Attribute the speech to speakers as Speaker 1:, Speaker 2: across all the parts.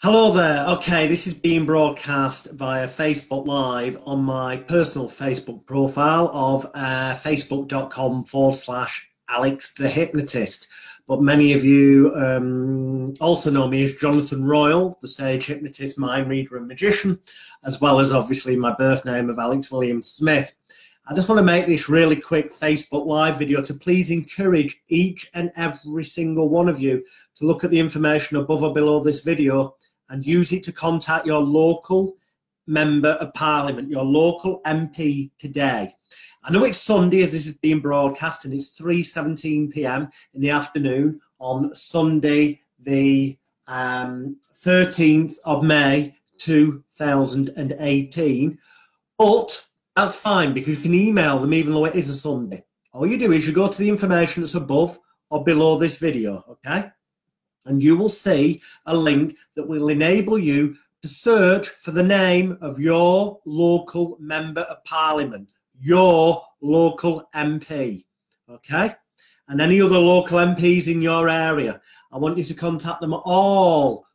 Speaker 1: Hello there. Okay, this is being broadcast via Facebook Live on my personal Facebook profile of facebook.com/Alex the Hypnotist. But many of you also know me as Jonathan Royal, the stage hypnotist, mind reader and magician, as well as obviously my birth name of Alex William Smith. I just want to make this really quick Facebook Live video to please encourage each and every single one of you to look at the information above or below this video and use it to contact your local member of parliament, your local MP today. I know it's Sunday as this is being broadcast and it's 3:17 p.m. in the afternoon on Sunday the 13th of May 2018. But that's fine because you can email them even though it is a Sunday. All you do is you go to the information that's above or below this video, okay? And you will see a link that will enable you to search for the name of your local member of parliament, your local MP, okay? And any other local MPs in your area. I want you to contact them all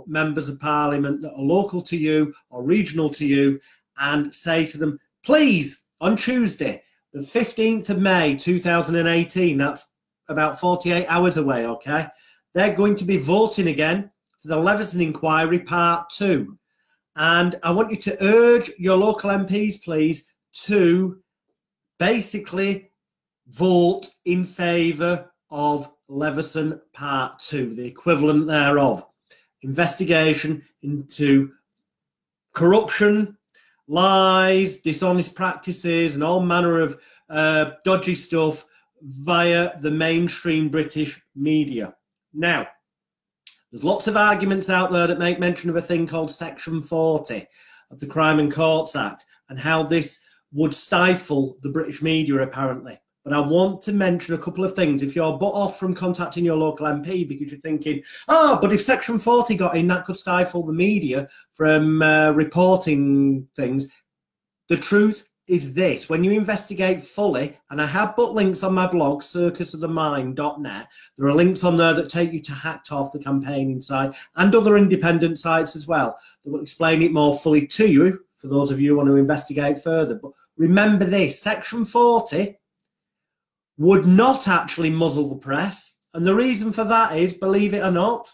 Speaker 1: members of parliament that are local to you or regional to you and say to them, please, on Tuesday, the 15th of May, 2018, that's about 48 hours away, okay? They're going to be voting again for the Leveson inquiry part 2. And I want you to urge your local MPs, please, to basically vote in favour of Leveson part 2, the equivalent thereof. Investigation into corruption, lies, dishonest practices, and all manner of dodgy stuff via the mainstream British media. Now, there's lots of arguments out there that make mention of a thing called Section 40 of the Crime and Courts Act and how this would stifle the British media, apparently. But I want to mention a couple of things. If you're butt off from contacting your local MP because you're thinking, oh, but if Section 40 got in, that could stifle the media from reporting things. The truth is this. When you investigate fully, and I have put links on my blog, circusofthemind.net, there are links on there that take you to Hacked Off, the campaigning site, and other independent sites as well that will explain it more fully to you, for those of you who want to investigate further. But remember this, Section 40 would not actually muzzle the press. And the reason for that is, believe it or not,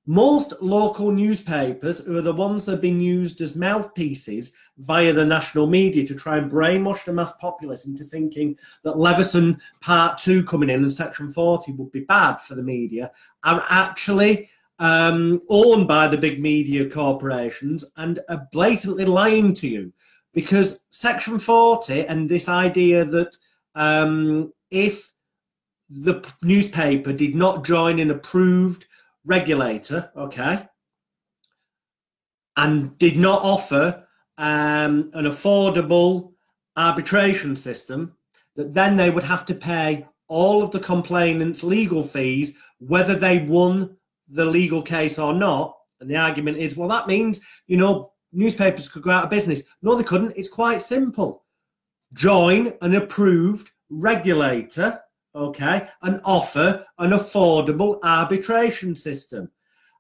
Speaker 1: most local newspapers, who are the ones that have been used as mouthpieces via the national media to try and brainwash the mass populace into thinking that Leveson Part 2 coming in and Section 40 would be bad for the media, are actually owned by the big media corporations and are blatantly lying to you. Because Section 40 and this idea that if the newspaper did not join an approved regulator, okay, and did not offer an affordable arbitration system, that then they would have to pay all of the complainants' legal fees, whether they won the legal case or not. And the argument is, well, that means, you know, newspapers could go out of business. No, they couldn't. It's quite simple. Join an approved regulator, okay, and offer an affordable arbitration system,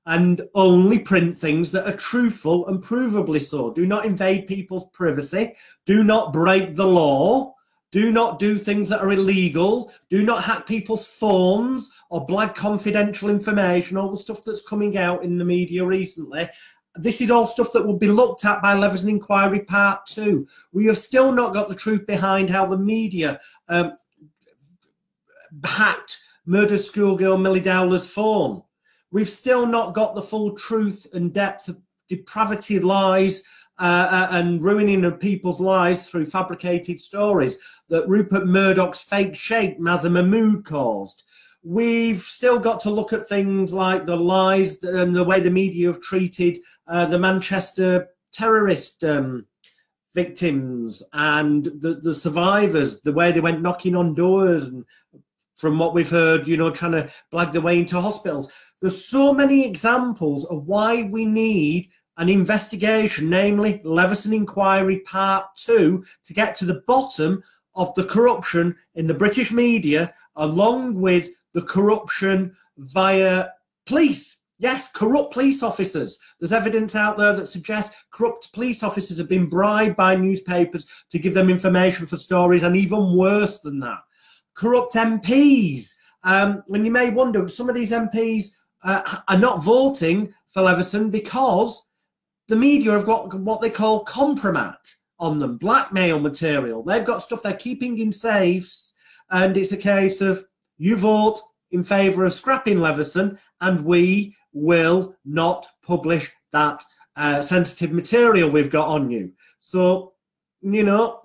Speaker 1: and only print things that are truthful and provably so. Do not invade people's privacy. Do not break the law. Do not do things that are illegal. Do not hack people's phones or blag confidential information, all the stuff that's coming out in the media recently. This is all stuff that will be looked at by Leveson Inquiry Part 2. We have still not got the truth behind how the media hacked murdered schoolgirl Millie Dowler's phone. We've still not got the full truth and depth of depravity, lies, and ruining of people's lives through fabricated stories that Rupert Murdoch's fake sheikh Mazza Mahmood caused. We've still got to look at things like the lies and the way the media have treated the Manchester terrorist victims and the survivors, the way they went knocking on doors and, from what we've heard, you know, trying to blag their way into hospitals. There's so many examples of why we need an investigation, namely Leveson Inquiry Part 2, to get to the bottom of the corruption in the British media, along with the corruption via police. Yes, corrupt police officers. There's evidence out there that suggests corrupt police officers have been bribed by newspapers to give them information for stories, and even worse than that, corrupt MPs. And you may wonder, some of these MPs are not voting for Leveson because the media have got what they call compromat on them, blackmail material. They've got stuff they're keeping in safes, and it's a case of you vote in favour of scrapping Leveson and we will not publish that sensitive material we've got on you. So, you know,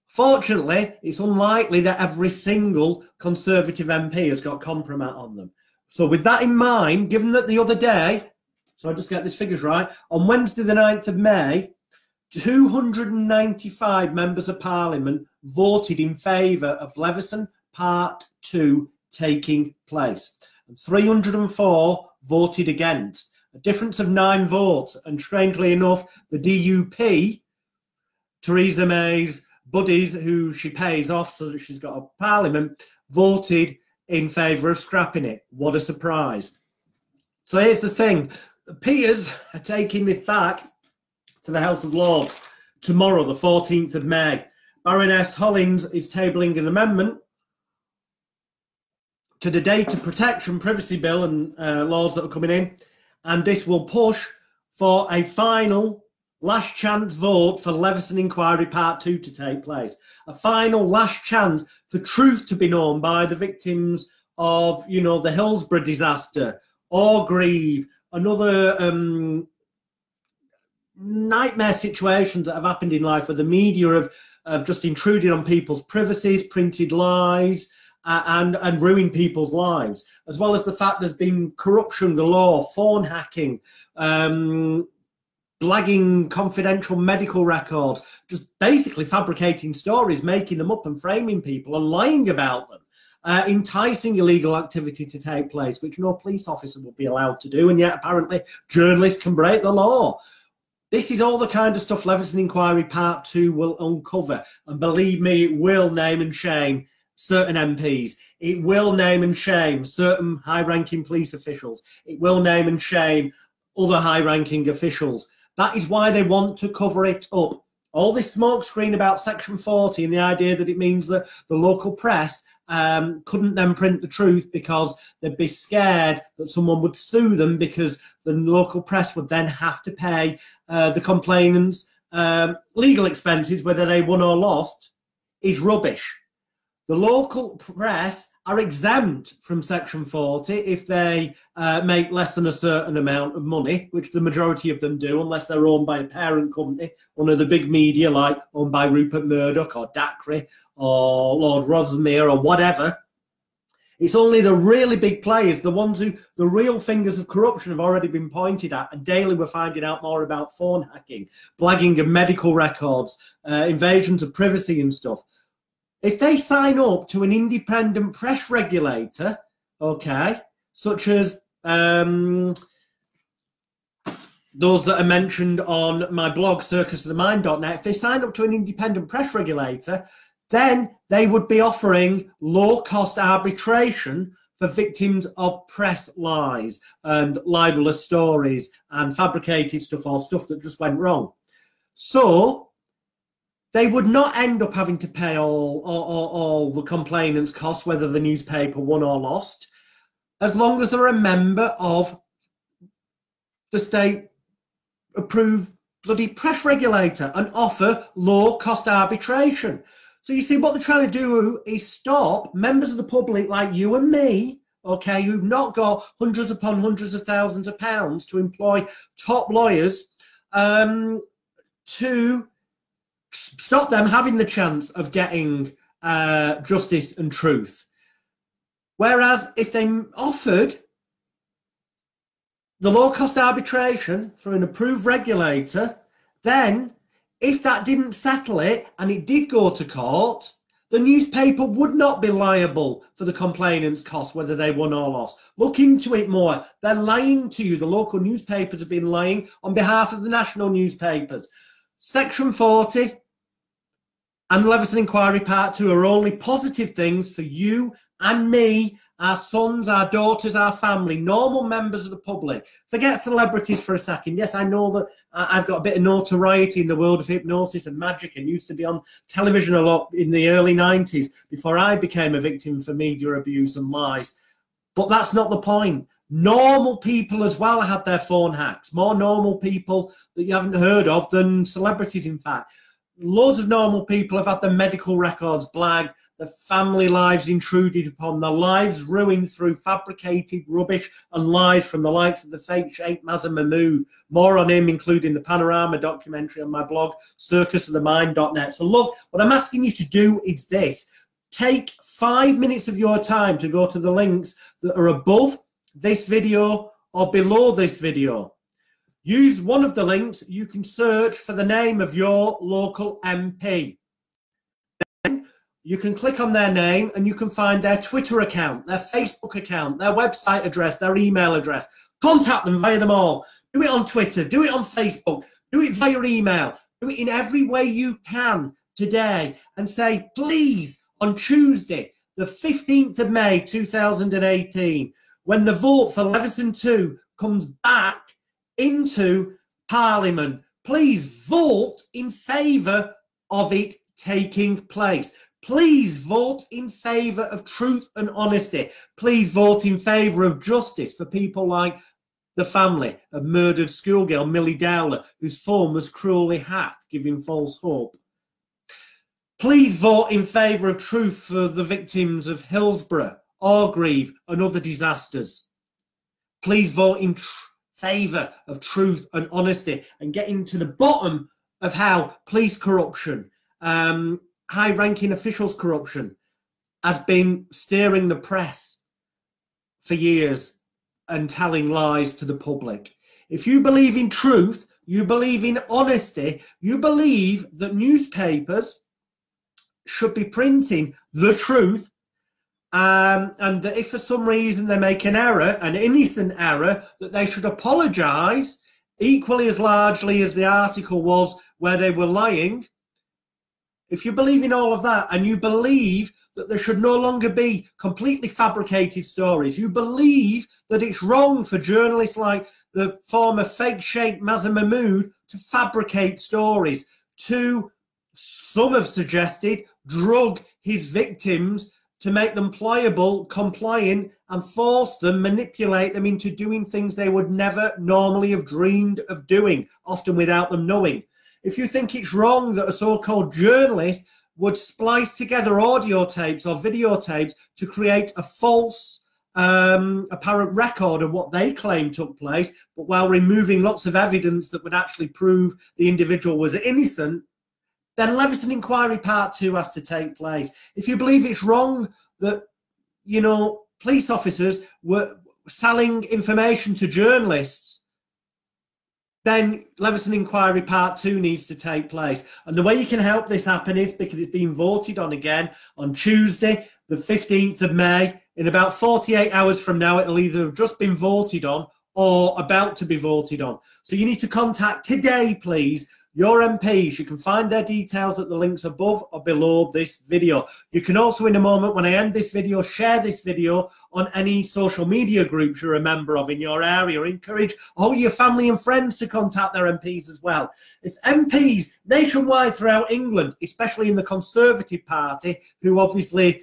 Speaker 1: fortunately, it's unlikely that every single Conservative MP has got compromat on them. So with that in mind, given that the other day, so I just get these figures right, on Wednesday the 9th of May, 295 members of Parliament voted in favour of Leveson Part 2 taking place. And 304 voted against, a difference of 9 votes. And strangely enough, the DUP, Theresa May's buddies, who she pays off so that she's got a parliament, voted in favour of scrapping it. What a surprise. So here's the thing. The Peers are taking this back to the House of Lords tomorrow, the 14th of May. Baroness Hollins is tabling an amendment to the Data Protection Privacy Bill and laws that are coming in, and this will push for a final last chance vote for Leveson Inquiry Part 2 to take place. A final last chance for truth to be known by the victims of, you know, the Hillsborough disaster, Orgreave, and other nightmare situations that have happened in life where the media have just intruded on people's privacies, printed lies, and ruin people's lives, as well as the fact there's been corruption galore, phone hacking, blagging confidential medical records, just basically fabricating stories, making them up and framing people and lying about them, enticing illegal activity to take place, which no police officer will be allowed to do, and yet apparently journalists can break the law. This is all the kind of stuff Leveson Inquiry Part 2 will uncover, and believe me, it will name and shame certain MPs. It will name and shame certain high-ranking police officials. It will name and shame other high-ranking officials. That is why they want to cover it up. All this smokescreen about Section 40 and the idea that it means that the local press couldn't then print the truth because they'd be scared that someone would sue them because the local press would then have to pay the complainants legal expenses, whether they won or lost, is rubbish. The local press are exempt from Section 40 if they make less than a certain amount of money, which the majority of them do, unless they're owned by a parent company, one of the big media, like owned by Rupert Murdoch or Dacre or Lord Rothermere or whatever. It's only the really big players, the ones who the real fingers of corruption have already been pointed at, and daily we're finding out more about phone hacking, blagging of medical records, invasions of privacy and stuff. If they sign up to an independent press regulator, okay, such as those that are mentioned on my blog, circusofthemind.net, if they sign up to an independent press regulator, then they would be offering low-cost arbitration for victims of press lies and libelous stories and fabricated stuff or stuff that just went wrong. So they would not end up having to pay all the complainants' costs, whether the newspaper won or lost, as long as they're a member of the state-approved bloody press regulator and offer low-cost arbitration. So you see, what they're trying to do is stop members of the public like you and me, okay, who've not got hundreds upon hundreds of thousands of pounds to employ top lawyers, to stop them having the chance of getting justice and truth. Whereas if they offered the low-cost arbitration through an approved regulator, then if that didn't settle it and it did go to court, the newspaper would not be liable for the complainant's costs, whether they won or lost. Look into it more. They're lying to you. The local newspapers have been lying on behalf of the national newspapers. Section 40 and Leveson Inquiry Part 2 are only positive things for you and me, our sons, our daughters, our family, normal members of the public. Forget celebrities for a second. Yes, I know that I've got a bit of notoriety in the world of hypnosis and magic and used to be on television a lot in the early 90s before I became a victim for media abuse and lies. But that's not the point. Normal people as well had their phone hacks. More normal people that you haven't heard of than celebrities, in fact. Loads of normal people have had their medical records blagged, their family lives intruded upon, their lives ruined through fabricated rubbish and lies from the likes of the fake Sheikh Mazza Mahmood. More on him, including the Panorama documentary on my blog, circusofthemind.net. So look, what I'm asking you to do is this. Take 5 minutes of your time to go to the links that are above this video or below this video. Use one of the links. You can search for the name of your local MP. Then you can click on their name and you can find their Twitter account, their Facebook account, their website address, their email address. Contact them via them all. Do it on Twitter, do it on Facebook, do it via email, do it in every way you can today and say, please, on Tuesday, the 15th of May 2018, when the vote for Leveson 2 comes back into Parliament, please vote in favour of it taking place. Please vote in favour of truth and honesty. Please vote in favour of justice for people like the family of murdered schoolgirl Millie Dowler, whose phone was cruelly hacked, giving false hope. Please vote in favour of truth for the victims of Hillsborough, Orgreave and other disasters. Please vote in favour of truth and honesty and getting to the bottom of how police corruption, high-ranking officials corruption has been steering the press for years and telling lies to the public. If you believe in truth, you believe in honesty, you believe that newspapers should be printing the truth, and that if for some reason they make an error, an innocent error, that they should apologise equally as largely as the article was where they were lying. If you believe in all of that and you believe that there should no longer be completely fabricated stories, you believe that it's wrong for journalists like the former fake Sheikh Mazza Mahmood to fabricate stories, to, some have suggested, drug his victims to make them pliable, compliant, and force them, manipulate them into doing things they would never normally have dreamed of doing, often without them knowing. If you think it's wrong that a so-called journalist would splice together audio tapes or videotapes to create a false apparent record of what they claim took place, but while removing lots of evidence that would actually prove the individual was innocent, then Leveson Inquiry Part 2 has to take place. If you believe it's wrong that, you know, police officers were selling information to journalists, then Leveson Inquiry Part 2 needs to take place. And the way you can help this happen is because it's being voted on again on Tuesday, the 15th of May. In about 48 hours from now, it'll either have just been voted on or about to be voted on. So you need to contact today, please, your MPs. You can find their details at the links above or below this video. You can also, in a moment, when I end this video, share this video on any social media groups you're a member of in your area. Encourage all your family and friends to contact their MPs as well. If MPs nationwide throughout England, especially in the Conservative Party, who obviously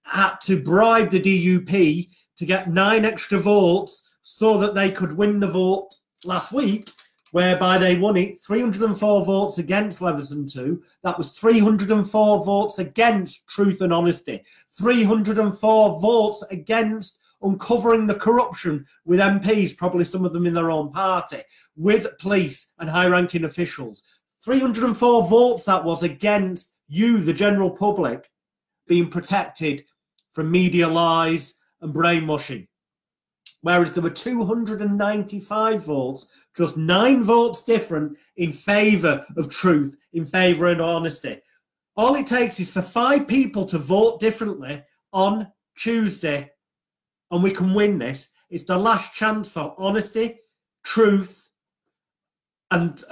Speaker 1: had to bribe the DUP to get 9 extra votes so that they could win the vote last week, whereby they won it, 304 votes against Leveson 2. That was 304 votes against truth and honesty. 304 votes against uncovering the corruption with MPs, probably some of them in their own party, with police and high-ranking officials. 304 votes that was against you, the general public, being protected from media lies and brainwashing. Whereas there were 295 votes, just 9 votes different in favour of truth, in favour of honesty. All it takes is for 5 people to vote differently on Tuesday, and we can win this. It's the last chance for honesty, truth, and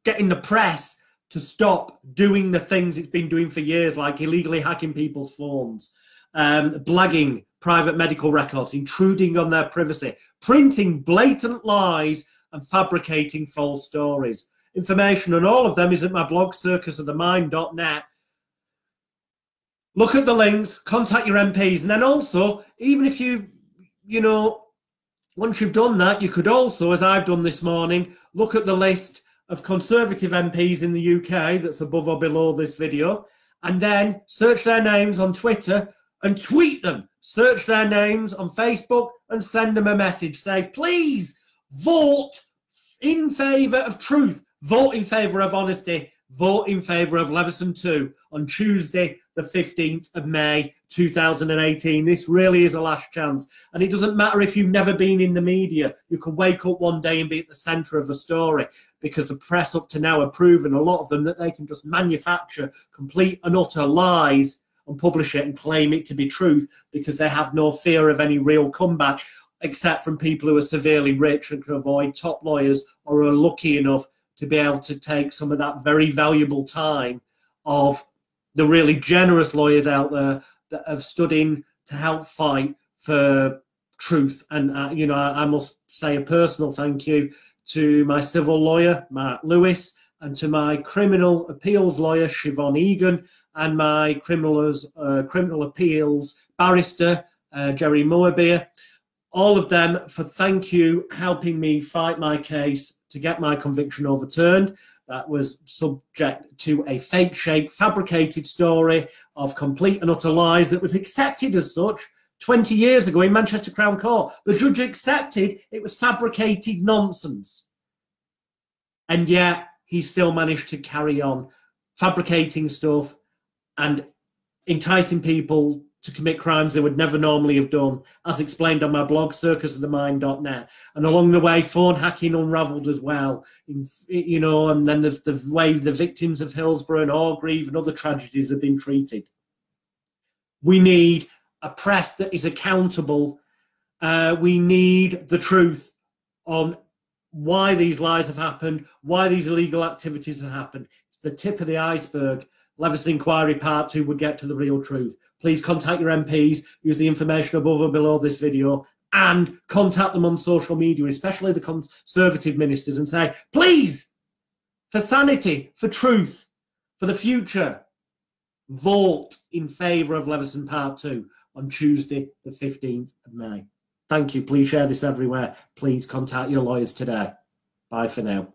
Speaker 1: getting the press to stop doing the things it's been doing for years, like illegally hacking people's phones, blagging private medical records, intruding on their privacy, printing blatant lies, and fabricating false stories. Information on all of them is at my blog, circusofthemind.net. Look at the links, contact your MPs, and then also, even if you know, once you've done that, you could also, as I've done this morning, look at the list of Conservative MPs in the UK that's above or below this video, and then search their names on Twitter and tweet them. Search their names on Facebook and send them a message. Say, please vote in favour of truth. Vote in favour of honesty. Vote in favour of Leveson 2 on Tuesday, the 15th of May, 2018. This really is a last chance. And it doesn't matter if you've never been in the media. You can wake up one day and be at the centre of a story, because the press up to now have proven, a lot of them, that they can just manufacture complete and utter lies and publish it and claim it to be truth, because they have no fear of any real comeback, except from people who are severely rich and can avoid top lawyers, or are lucky enough to be able to take some of that very valuable time of the really generous lawyers out there that have stood in to help fight for truth. And, I must say a personal thank you to my civil lawyer, Mark Lewis, and to my criminal appeals lawyer, Siobhan Egan, and my criminal appeals barrister, Jerry Moorbeer. All of them for helping me fight my case to get my conviction overturned. That was subject to a fake, fabricated story of complete and utter lies that was accepted as such 20 years ago in Manchester Crown Court. The judge accepted it was fabricated nonsense. And yet he still managed to carry on fabricating stuff and enticing people to commit crimes they would never normally have done, as explained on my blog, circusofthemind.net. And along the way, phone hacking unravelled as well. And then there's the way the victims of Hillsborough and Orgreave and other tragedies have been treated. We need a press that is accountable. We need the truth on why these lies have happened, why these illegal activities have happened. It's the tip of the iceberg. Leveson Inquiry Part 2 would get to the real truth. Please contact your MPs, use the information above or below this video, and contact them on social media, especially the Conservative ministers, and say, please, for sanity, for truth, for the future, vote in favour of Leveson Part 2 on Tuesday, the 15th of May. Thank you. Please share this everywhere. Please contact your lawyers today. Bye for now.